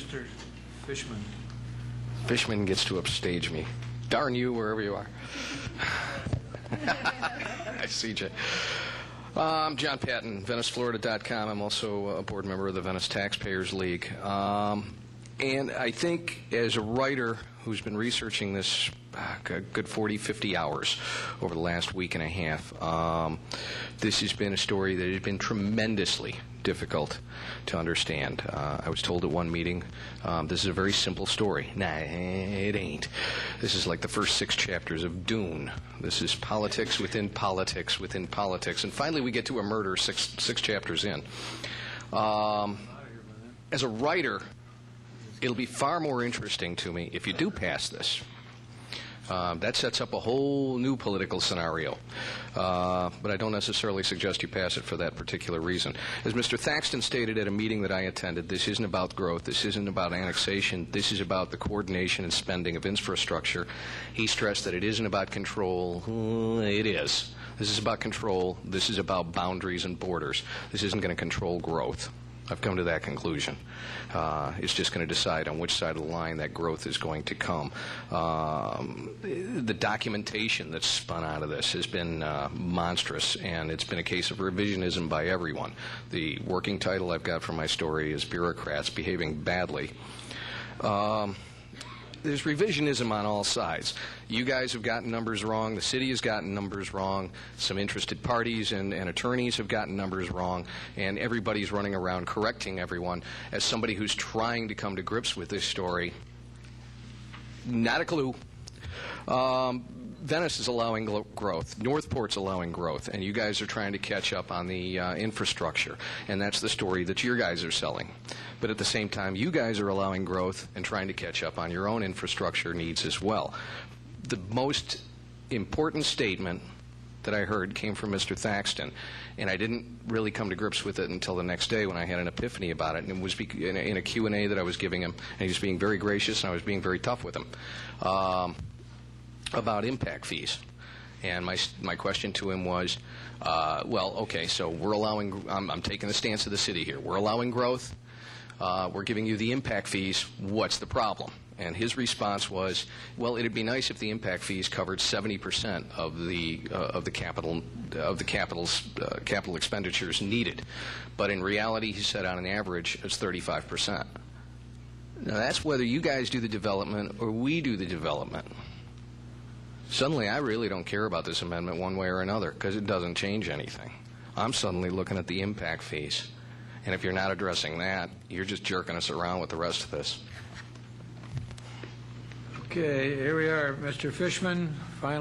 Mr. Fishman. Fishman gets to upstage me. Darn you, wherever you are. I see you. I'm John Patten, VeniceFlorida.com. I'm also a board member of the Venice Taxpayers League. And I think as a writer who's been researching this a good 40, 50 hours over the last week and a half, this has been a story that has been tremendously difficult to understand. I was told at one meeting, this is a very simple story. Nah, it ain't. This is like the first 6 chapters of Dune. This is politics within politics within politics. And finally we get to a murder six chapters in. As a writer, it'll be far more interesting to me if you do pass this. That sets up a whole new political scenario. But I don't necessarily suggest you pass it for that particular reason. As Mr. Thaxton stated at a meeting that I attended, this isn't about growth, this isn't about annexation, this is about the coordination and spending of infrastructure. He stressed that it isn't about control. It is. This is about control. This is about boundaries and borders. This isn't going to control growth. I've come to that conclusion. It's just going to decide on which side of the line that growth is going to come. The documentation that's spun out of this has been monstrous, and it's been a case of revisionism by everyone. The working title I've got for my story is Bureaucrats Behaving Badly. There's revisionism on all sides. You guys have gotten numbers wrong. The city has gotten numbers wrong. Some interested parties and attorneys have gotten numbers wrong. And everybody's running around correcting everyone. As somebody who's trying to come to grips with this story, not a clue. Venice is allowing growth. Northport's allowing growth. And you guys are trying to catch up on the infrastructure. And that's the story that you guys are selling. But at the same time, you guys are allowing growth and trying to catch up on your own infrastructure needs as well. The most important statement that I heard came from Mr. Thaxton, and I didn't really come to grips with it until the next day when I had an epiphany about it, and it was in a Q&A that I was giving him, and he was being very gracious, and I was being very tough with him, about impact fees. And my question to him was, well, okay, so we're allowing, I'm taking the stance of the city here, we're allowing growth, we're giving you the impact fees, what's the problem? And his response was, well, it'd be nice if the impact fees covered 70% of the capital expenditures needed. But in reality, he said on an average, it's 35%. Now that's whether you guys do the development or we do the development. Suddenly, I really don't care about this amendment one way or another because it doesn't change anything. I'm suddenly looking at the impact fees. And if you're not addressing that, you're just jerking us around with the rest of this. Okay, here we are. Mr. Fishman, final.